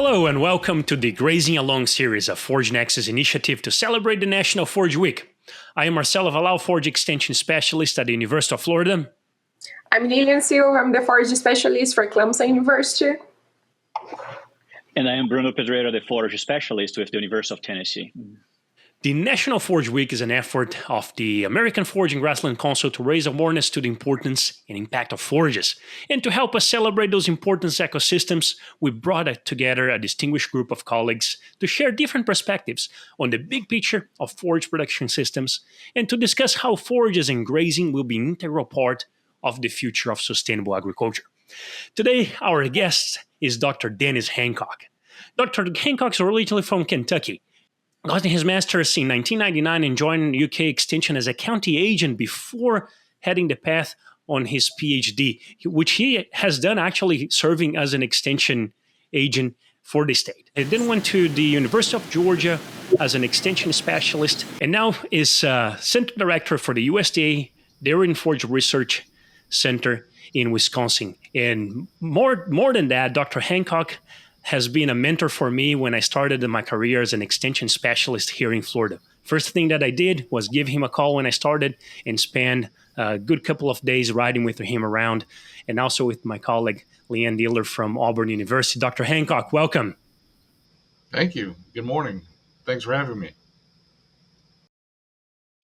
Hello and welcome to the Grazing Along series of Forage Nexus initiative to celebrate the National Forage Week. I am Marcelo Valal, Forage Extension Specialist at the University of Florida. I'm Lynn. I'm the Forage Specialist for Clemson University. And I am Bruno Pedreira, the Forage Specialist with the University of Tennessee. The National Forage Week is an effort of the American Forage and Grassland Council to raise awareness to the importance and impact of forages. And to help us celebrate those important ecosystems, we brought together a distinguished group of colleagues to share different perspectives on the big picture of forage production systems and to discuss how forages and grazing will be an integral part of the future of sustainable agriculture. Today, our guest is Dr. Dennis Hancock. Dr. Hancock is originally from Kentucky. Got his master's in 1999 and joined UK Extension as a county agent before heading the path on his PhD, which he has done actually serving as an extension agent for the state. He then went to the University of Georgia as an extension specialist and now is center director for the USDA Dairy and Forage Research Center in Wisconsin. And more than that, Dr. Hancock has been a mentor for me when I started my career as an extension specialist here in Florida. First thing that I did was give him a call when I started and spend a good couple of days riding with him around, and also with my colleague, Leanne Diller from Auburn University. Dr. Hancock, welcome. Thank you. Good morning. Thanks for having me.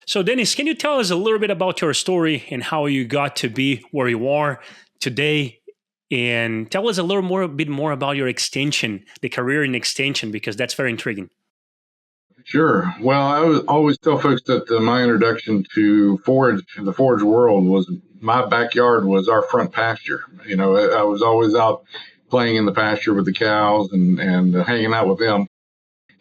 So Dennis, can you tell us a little bit about your story and how you got to be where you are today? And tell us a bit more about your extension, the career in extension, because that's very intriguing. Sure. Well, I always tell folks that my introduction to the forage world was my backyard was our front pasture. You know, I was always out playing in the pasture with the cows and hanging out with them.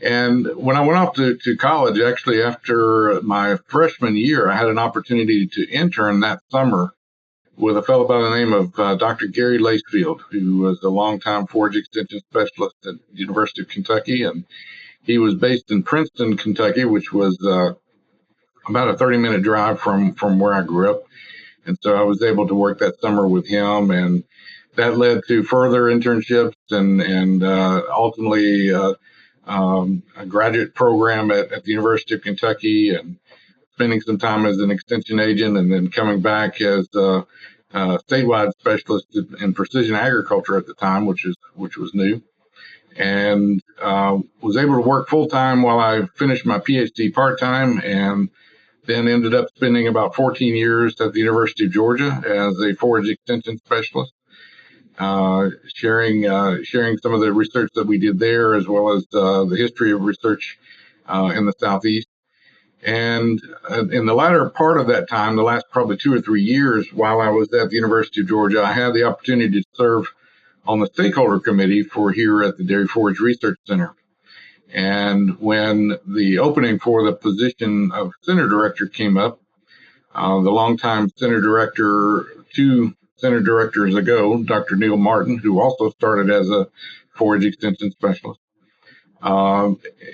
And when I went off to college, actually after my freshman year, I had an opportunity to intern that summer with a fellow by the name of Dr. Gary Lacefield, who was a longtime forage extension specialist at the University of Kentucky. And he was based in Princeton, Kentucky, which was about a 30-minute drive from where I grew up. And so I was able to work that summer with him. And that led to further internships and ultimately a graduate program at the University of Kentucky, and spending some time as an extension agent and then coming back as a statewide specialist in precision agriculture at the time, which was new, and was able to work full time while I finished my PhD part time, and then ended up spending about 14 years at the University of Georgia as a forage extension specialist, sharing some of the research that we did there, as well as the history of research in the Southeast. And in the latter part of that time, the last probably 2 or 3 years while I was at the University of Georgia, I had the opportunity to serve on the stakeholder committee for here at the Dairy Forage Research Center. And when the opening for the position of center director came up, the longtime center director, 2 center directors ago, Dr. Neil Martin, who also started as a forage extension specialist,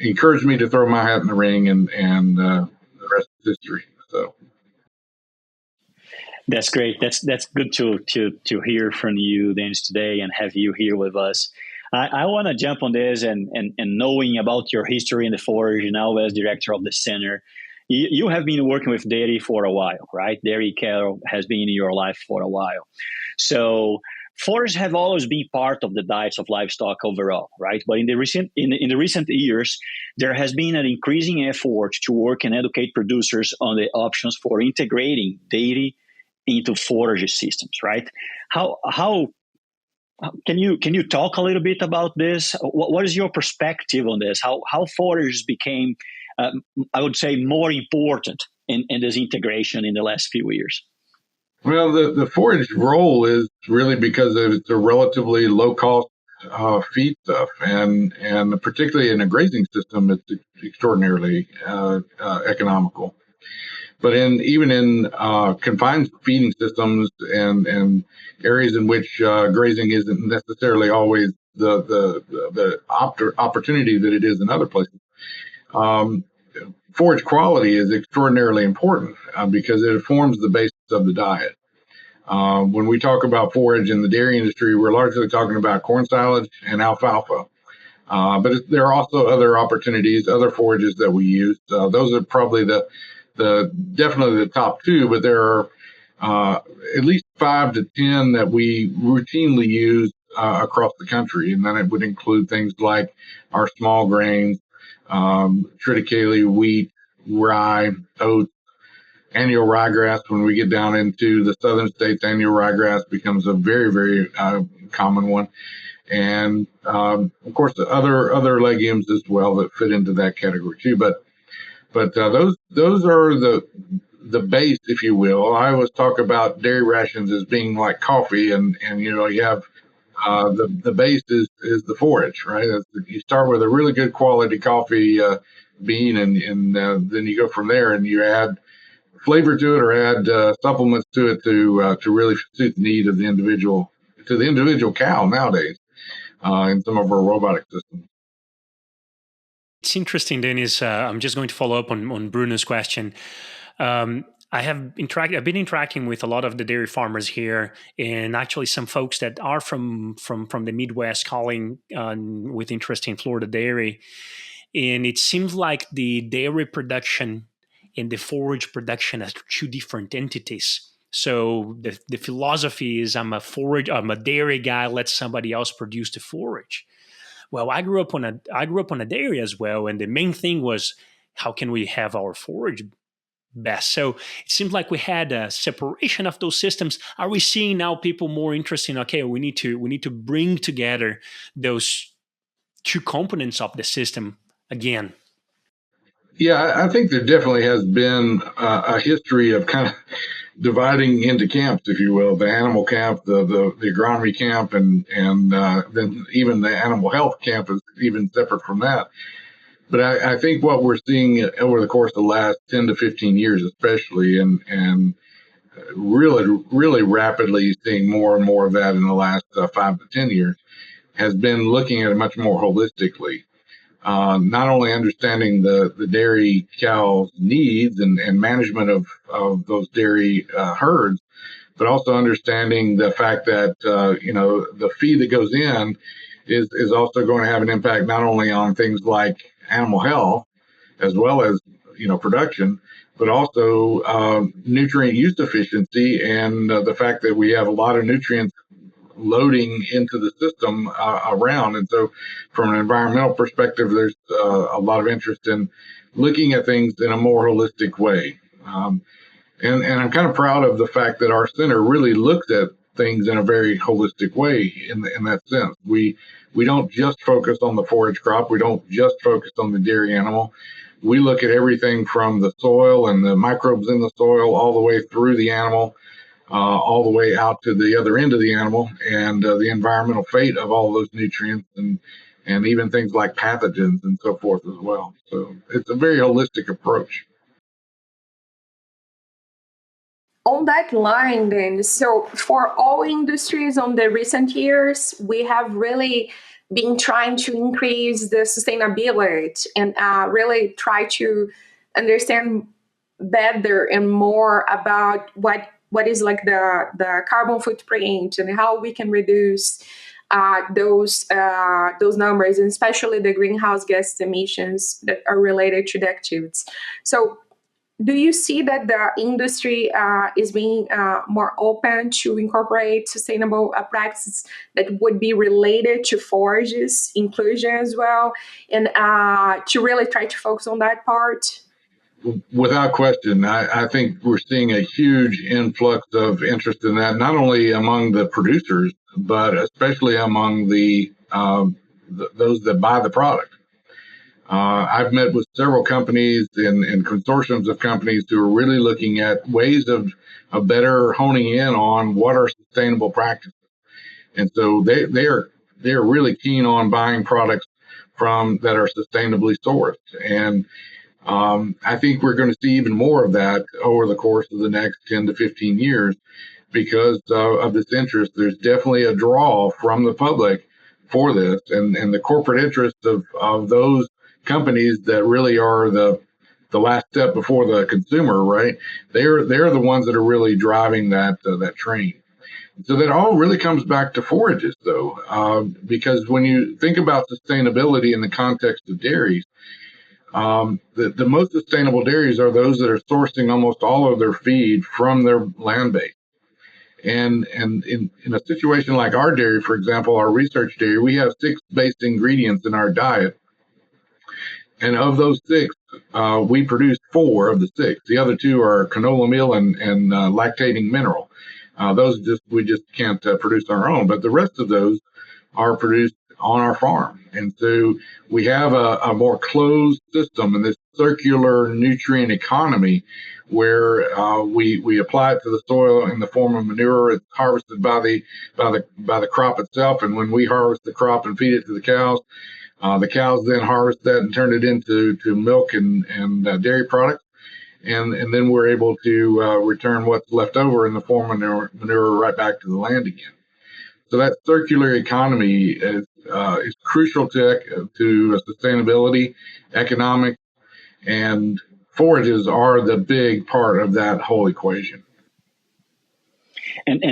encouraged me to throw my hat in the ring, and the rest is history. So that's great. That's good to hear from you, Dennis, today, and have you here with us. I want to jump on this and knowing about your history in the forage now as director of the center. You have been working with dairy for a while, right? Dairy cattle has been in your life for a while. So forages have always been part of the diets of livestock overall, right? But in the recent years, there has been an increasing effort to work and educate producers on the options for integrating dairy into forage systems, right? How can you talk a little bit about this? What is your perspective on this? How forages became, I would say, more important in this integration in the last few years? Well, the forage role is really because it's a relatively low-cost feed stuff, and particularly in a grazing system, it's extraordinarily economical. But even in confined feeding systems and areas in which grazing isn't necessarily always the opportunity that it is in other places, forage quality is extraordinarily important because it forms the basis of the diet. When we talk about forage in the dairy industry, we're largely talking about corn silage and alfalfa. But there are also other opportunities, other forages that we use. Those are probably definitely the top two, but there are at least 5 to 10 that we routinely use across the country, and then it would include things like our small grains, triticale, wheat, rye, oats, annual ryegrass. When we get down into the southern states, annual ryegrass becomes a very, very common one, and of course the other legumes as well that fit into that category too. But those are the base, if you will. I always talk about dairy rations as being like coffee, and you have the base is the forage, right? You start with a really good quality coffee bean, and then you go from there, and you add flavor to it or add supplements to it to really suit the need of the individual cow nowadays in some of our robotic systems. It's interesting, Dennis. I'm just going to follow up on Bruno's question. I've been interacting with a lot of the dairy farmers here, and actually some folks that are from the Midwest calling with interest in Florida dairy. And it seems like the dairy production and the forage production are two different entities. So the philosophy is I'm a dairy guy, let somebody else produce the forage. Well, I grew up on a dairy as well, and the main thing was how can we have our forage best. So it seems like we had a separation of those systems. Are we seeing now people more interested in, okay, we need to bring together those two components of the system again? Yeah, I think there definitely has been a history of kind of dividing into camps, if you will, the animal camp, the agronomy camp, and then even the animal health camp is even separate from that. But I think what we're seeing over the course of the last 10 to 15 years, especially, and really rapidly seeing more and more of that in the last 5 to 10 years, has been looking at it much more holistically. Not only understanding the dairy cow's needs and management of those dairy herds, but also understanding the fact that the feed that goes in is also going to have an impact not only on things like animal health as well as production, but also nutrient use efficiency and the fact that we have a lot of nutrients loading into the system around. And so from an environmental perspective, there's a lot of interest in looking at things in a more holistic way. And I'm kind of proud of the fact that our center really looks at things in a very holistic way in that sense. We don't just focus on the forage crop. We don't just focus on the dairy animal. We look at everything from the soil and the microbes in the soil all the way through the animal, all the way out to the other end of the animal, and the environmental fate of all those nutrients and even things like pathogens and so forth as well. So it's a very holistic approach. On that line, then, so for all industries on the recent years, we have really been trying to increase the sustainability and really try to understand better and more about what is like the carbon footprint and how we can reduce those numbers, and especially the greenhouse gas emissions that are related to the activities. So do you see that the industry is being more open to incorporate sustainable practices that would be related to forages inclusion as well, and to really try to focus on that part? Without question, I think we're seeing a huge influx of interest in that, not only among the producers, but especially among those that buy the product. I've met with several companies and consortiums of companies who are really looking at ways of better honing in on what are sustainable practices. And so they're really keen on buying products that are sustainably sourced. And I think we're going to see even more of that over the course of the next 10 to 15 years because of this interest. There's definitely a draw from the public for this, and the corporate interests of those companies that really are the last step before the consumer, right? They're the ones that are really driving that train. So that all really comes back to forages, though, because when you think about sustainability in the context of dairies, the most sustainable dairies are those that are sourcing almost all of their feed from their land base. And in a situation like our dairy, for example, our research dairy, we have 6 base ingredients in our diet. And of those 6, we produce 4 of the 6. The other 2 are canola meal and lactating mineral. Those we just can't produce on our own, but the rest of those are produced on our farm. And so we have a more closed system in this circular nutrient economy where we apply it to the soil in the form of manure. It's harvested by the crop itself, and when we harvest the crop and feed it to the cows then harvest that and turn it into milk and dairy products. And then we're able to return what's left over in the form of manure right back to the land again. So that circular economy is crucial to sustainability, economics, and forages are the big part of that whole equation. And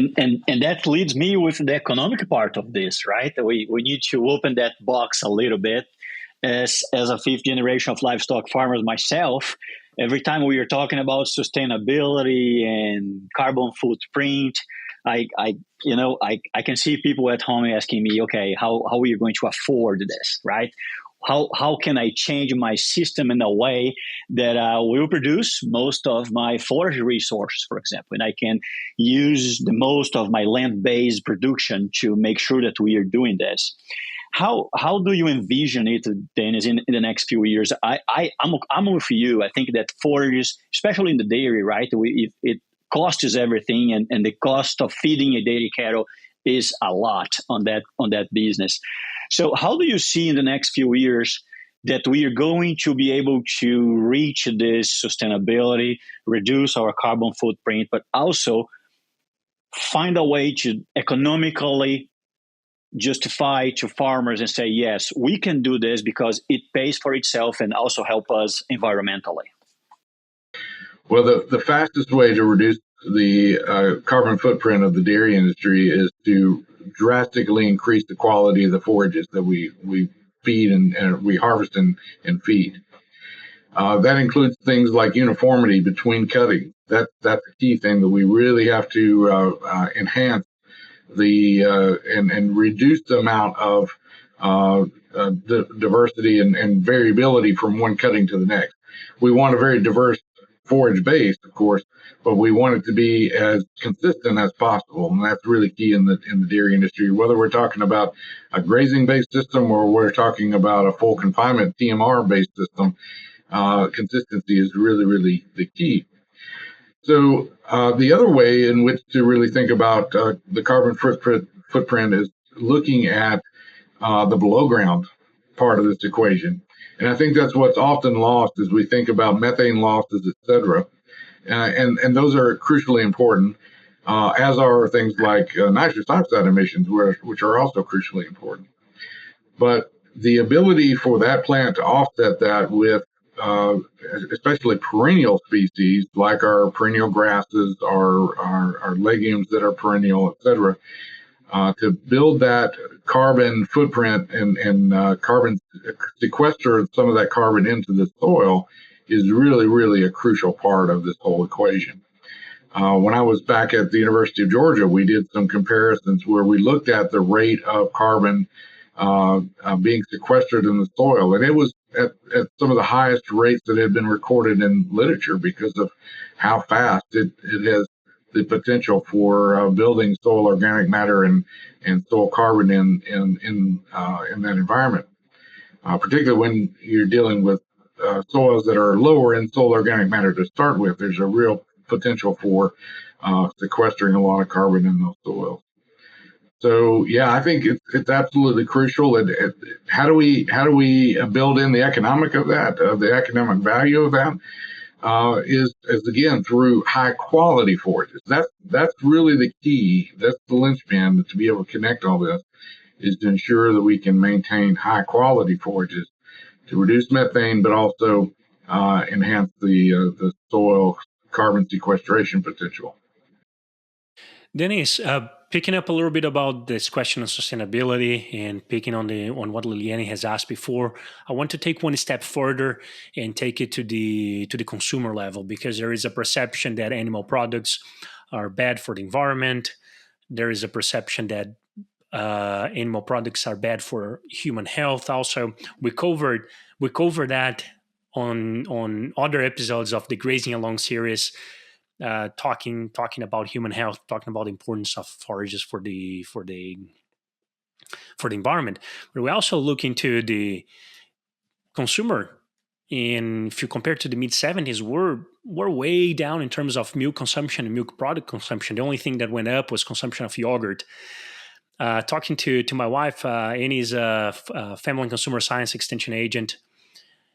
that leads me with the economic part of this, right? We need to open that box a little bit. As a 5th generation of livestock farmers myself, every time we are talking about sustainability and carbon footprint, I can see people at home asking me, okay, how are you going to afford this, right? How can I change my system in a way that will produce most of my forage resource, for example, and I can use the most of my land-based production to make sure that we are doing this. How do you envision it, Dennis, in the next few years? I'm with you. I think that forages, especially in the dairy, right? It costs everything, and the cost of feeding a dairy cattle is a lot on that business. So how do you see in the next few years that we are going to be able to reach this sustainability, reduce our carbon footprint, but also find a way to economically justify to farmers and say, yes, we can do this because it pays for itself and also help us environmentally? Well, the fastest way to reduce the carbon footprint of the dairy industry is to drastically increase the quality of the forages that we feed and we harvest and feed. That includes things like uniformity between cuttings. That's a key thing that we really have to enhance and reduce the amount of diversity and variability from one cutting to the next. We want a very diverse forage base, of course, but we want it to be as consistent as possible, and that's really key in the dairy industry. Whether we're talking about a grazing-based system or we're talking about a full confinement TMR-based system, consistency is really, really the key. So the other way in which to really think about the carbon footprint is looking at the below ground part of this equation. And I think that's what's often lost as we think about methane losses, et cetera. And those are crucially important, as are things like nitrous oxide emissions, which are also crucially important. But the ability for that plant to offset that with especially perennial species like our perennial grasses, our legumes that are perennial, et cetera, to build that carbon footprint and carbon sequester some of that carbon into the soil is really, really a crucial part of this whole equation. When I was back at the University of Georgia, we did some comparisons where we looked at the rate of carbon being sequestered in the soil, and it was at some of the highest rates that had been recorded in literature because of how fast it has the potential for building soil organic matter and soil carbon in that environment, particularly when you're dealing with soils that are lower in soil organic matter to start with. There's a real potential for sequestering a lot of carbon in those soils. So yeah, I think it's absolutely crucial. How do we build in the economic of that, the economic value of that? Is again through high quality forages. That's really the key. That's the linchpin to be able to connect all this, is to ensure that we can maintain high quality forages to reduce methane, but also enhance the soil carbon sequestration potential. Dennis, Picking up a little bit about this question of sustainability and picking on what Liliane has asked before, I want to take one step further and take it to the consumer level, because there is a perception that animal products are bad for the environment. There is a perception that animal products are bad for human health. Also, we covered that on other episodes of the Grazing Along series, talking about human health, talking about the importance of forages for the environment. But we also look into the consumer. And if you compare to the mid 70s, we're way down in terms of milk consumption and milk product consumption. The only thing that went up was consumption of yogurt. Talking to my wife, Annie's a family and consumer science extension agent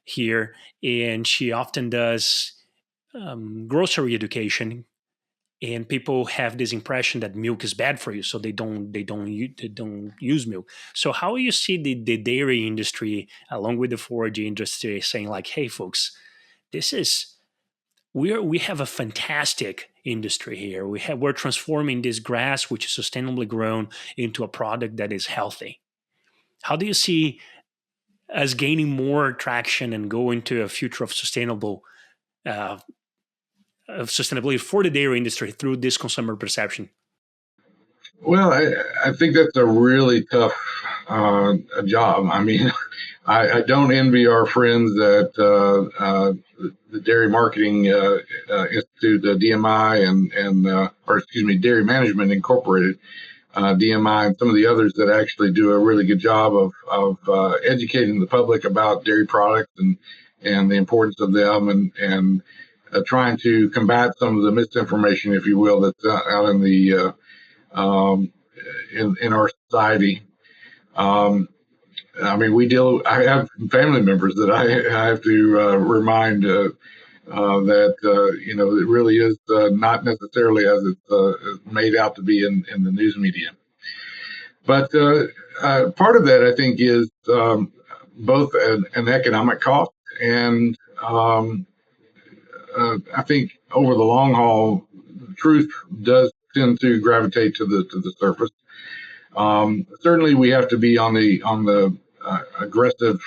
here, and she often does grocery education. And people have this impression that milk is bad for you, so they don't use milk. So how you see the dairy industry along with the forage industry saying like, hey folks, this is we have a fantastic industry here. We're transforming this grass, which is sustainably grown, into a product that is healthy. How do you see us gaining more traction and go into a future of sustainability for the dairy industry through this consumer perception? Well, I think that's a really tough job. I mean, I don't envy our friends at the Dairy Marketing Institute, the DMI, or excuse me, Dairy Management Incorporated, DMI, and some of the others that actually do a really good job of educating the public about dairy products and the importance of them, and trying to combat some of the misinformation, if you will, that's out in the in our society. I mean, I have family members that I have to remind that it really is not necessarily as it's made out to be in the news media. But part of that, I think, is both an economic cost, and I think over the long haul, truth does tend to gravitate to the surface. Certainly, we have to be on the aggressive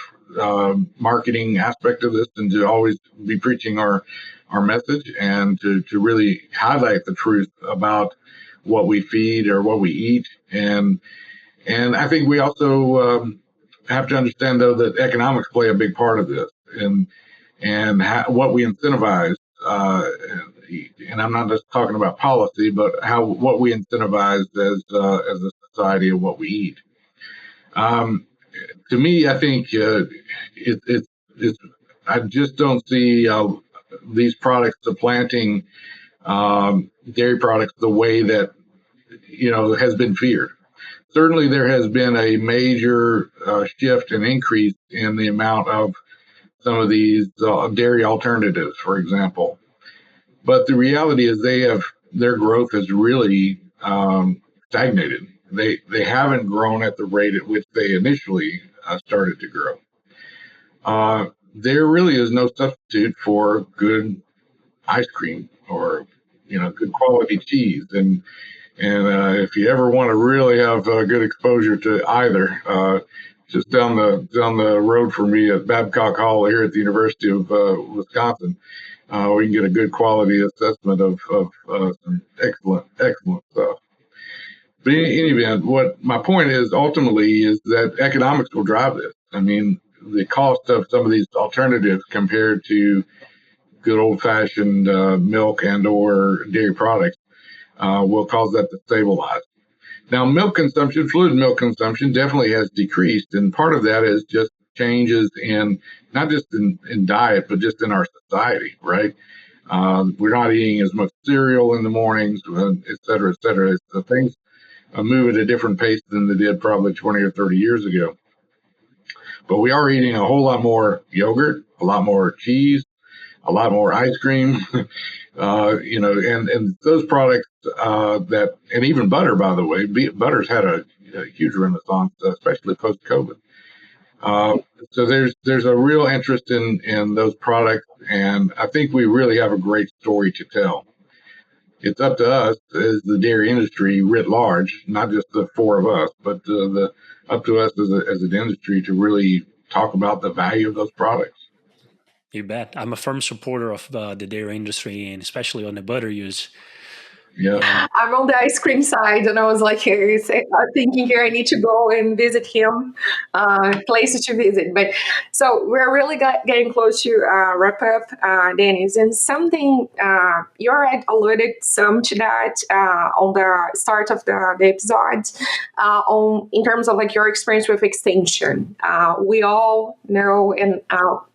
marketing aspect of this, and to always be preaching our message, and to really highlight the truth about what we feed or what we eat. And I think we also have to understand, though, that economics play a big part of this, and what we incentivize. And I'm not just talking about policy, but what we incentivize as a society of what we eat. To me, I think I just don't see these products supplanting dairy products the way that has been feared. Certainly, there has been a major shift and increase in the amount of some of these dairy alternatives, for example. But the reality is their growth has really stagnated. They haven't grown at the rate at which they initially started to grow. There really is no substitute for good ice cream or good quality cheese. And if you ever want to really have good exposure to either, just down the road from me at Babcock Hall here at the University of Wisconsin, we can get a good quality assessment of some excellent stuff. But in any event, what my point is ultimately is that economics will drive this. I mean, the cost of some of these alternatives compared to good old-fashioned milk and or dairy products will cause that to stabilize. Now, fluid milk consumption definitely has decreased, and part of that is just changes in not just in diet, but just in our society, right? We're not eating as much cereal in the mornings, et cetera, et cetera. So things move at a different pace than they did probably 20 or 30 years ago. But we are eating a whole lot more yogurt, a lot more cheese, a lot more ice cream, and those products and even butter, by the way, butter's had a huge renaissance, especially post-COVID. So there's a real interest in those products, and I think we really have a great story to tell. It's up to us as the dairy industry writ large, not just the four of us, but the up to us as an industry to really talk about the value of those products. You bet. I'm a firm supporter of the dairy industry, and especially on the butter use. Yeah. And I'm on the ice cream side, and I was like, thinking here, I need to go and visit him, places to visit. But so we're really getting close to wrap up, Dennis. And something you already alluded some to that on the start of the episode, on in terms of like your experience with extension. We all know, and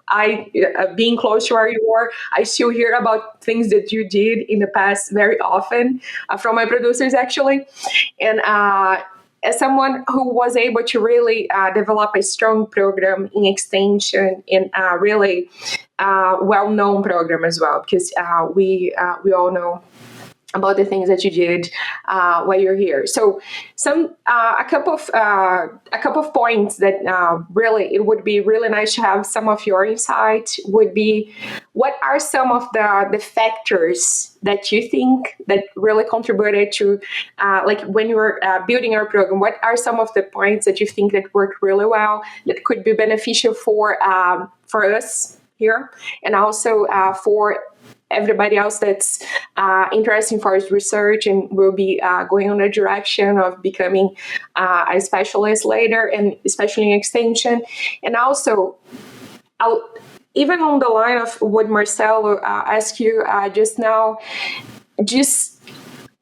I, being close to where you are, I still hear about things that you did in the past very often from my producers, actually. And as someone who was able to really develop a strong program in extension and really well-known program as well, because we all know about the things that you did while you're here. So, a couple of points that really it would be really nice to have some of your insight would be, what are some of the factors that you think that really contributed to like when you were building your program? What are some of the points that you think that worked really well that could be beneficial for us here, and also for everybody else that's interested in forest research and will be going on a direction of becoming a specialist later, and especially in extension. And also, even on the line of what Marcelo asked you just now, just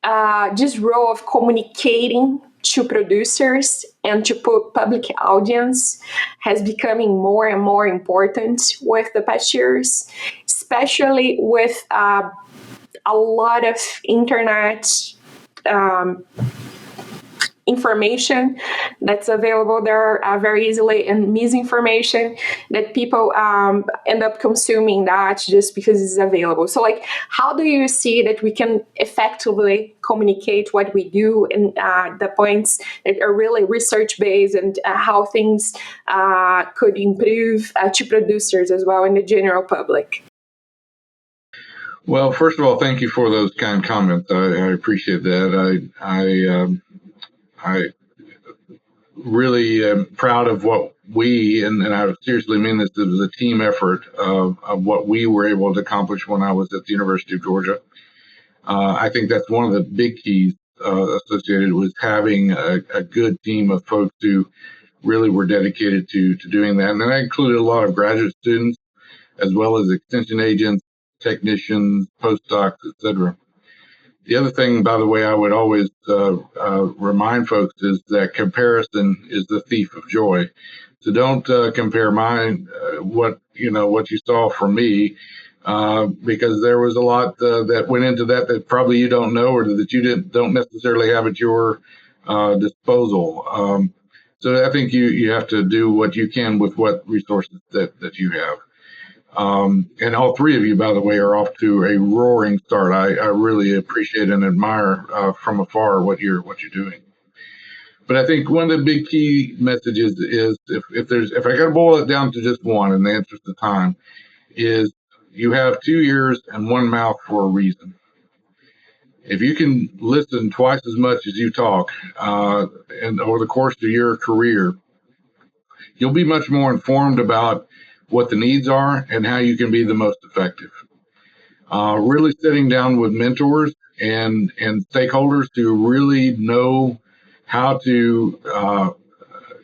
role of communicating to producers and to public audience has becoming more and more important with the past years, especially with a lot of internet information that's available there very easily, and misinformation that people end up consuming that just because it's available. So like, how do you see that we can effectively communicate what we do, and the points that are really research based, and how things could improve to producers as well and the general public? Well, first of all, thank you for those kind comments. I appreciate that. I really am proud of what we, and I seriously mean this, it was a team effort of what we were able to accomplish when I was at the University of Georgia. I think that's one of the big keys associated with having a good team of folks who really were dedicated to doing that. And that included a lot of graduate students, as well as extension agents, technicians, postdocs, etc. The other thing, by the way, I would always remind folks is that comparison is the thief of joy. So don't compare mine, what you saw from me, because there was a lot that went into that probably you don't know, or that you don't necessarily have at your disposal. So I think you have to do what you can with what resources that you have. And all three of you, by the way, are off to a roaring start. I really appreciate and admire from afar what you're doing. But I think one of the big key messages is, if I got to boil it down to just one, in the interest of time, is you have 2 ears and one mouth for a reason. If you can listen twice as much as you talk, and over the course of your career, you'll be much more informed about what the needs are and how you can be the most effective. Really sitting down with mentors and stakeholders to really know how to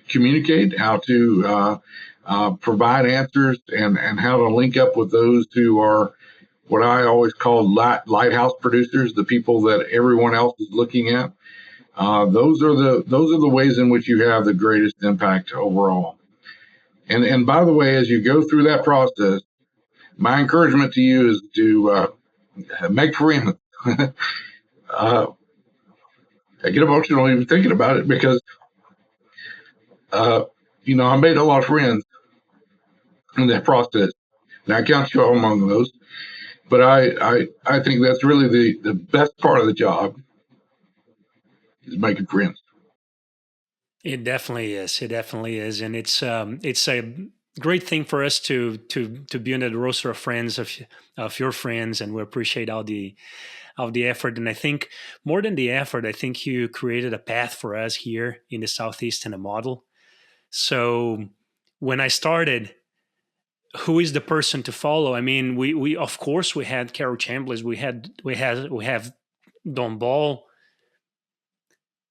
communicate, how to provide answers, and how to link up with those who are what I always call lighthouse producers, the people that everyone else is looking at. Those are the ways in which you have the greatest impact overall. And by the way, as you go through that process, my encouragement to you is to make friends. I get emotional even thinking about it, because I made a lot of friends in that process, and I count you among those. But I think that's really the best part of the job, is making friends. it definitely is. It definitely is, and it's a great thing for us to be under the roster of friends of your friends, and we appreciate all the effort. And I think more than the effort, I think you created a path for us here in the Southeast and a model. So when I started, who is the person to follow? I mean, we of course we had Carol Chambliss, we have Don Ball,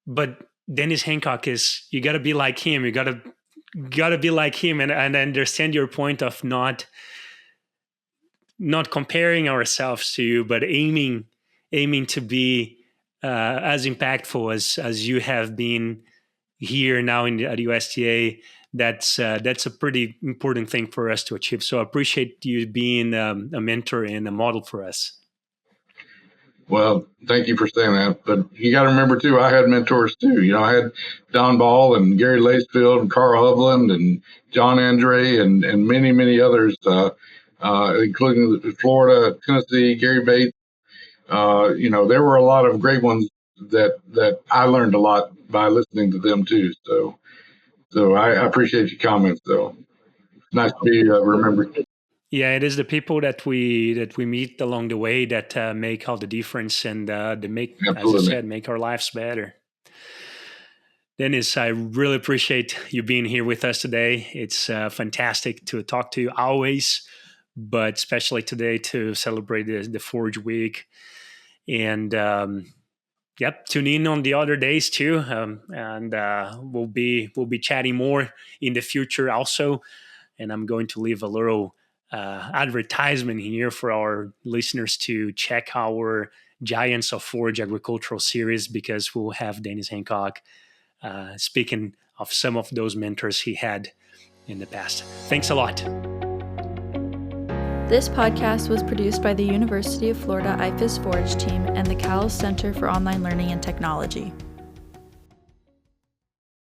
but Dennis Hancock is, you got to be like him. You got to be like him, and I understand your point of not comparing ourselves to you, but aiming to be as impactful as you have been here now at USDA. That's a pretty important thing for us to achieve. So I appreciate you being a mentor and a model for us. Well, thank you for saying that. But you got to remember, too, I had mentors, too. You know, I had Don Ball and Gary Lacefield and Carl Hovland and John Andre and many, many others, including Florida, Tennessee, Gary Bates. You know, there were a lot of great ones that I learned a lot by listening to them, too. So I appreciate your comments, though. It's nice to be remembered. Yeah, it is the people that we meet along the way that make all the difference, and they make, Absolutely. as I said, make our lives better. Dennis, I really appreciate you being here with us today. It's fantastic to talk to you always, but especially today to celebrate the Forage Week. And tune in on the other days too, and we'll be chatting more in the future also. And I'm going to leave a little advertisement here for our listeners to check our Giants of Forage Agricultural series, because we'll have Dennis Hancock speaking of some of those mentors he had in the past. Thanks a lot. This podcast was produced by the University of Florida IFAS Forage team and the Cowles Center for Online Learning and Technology.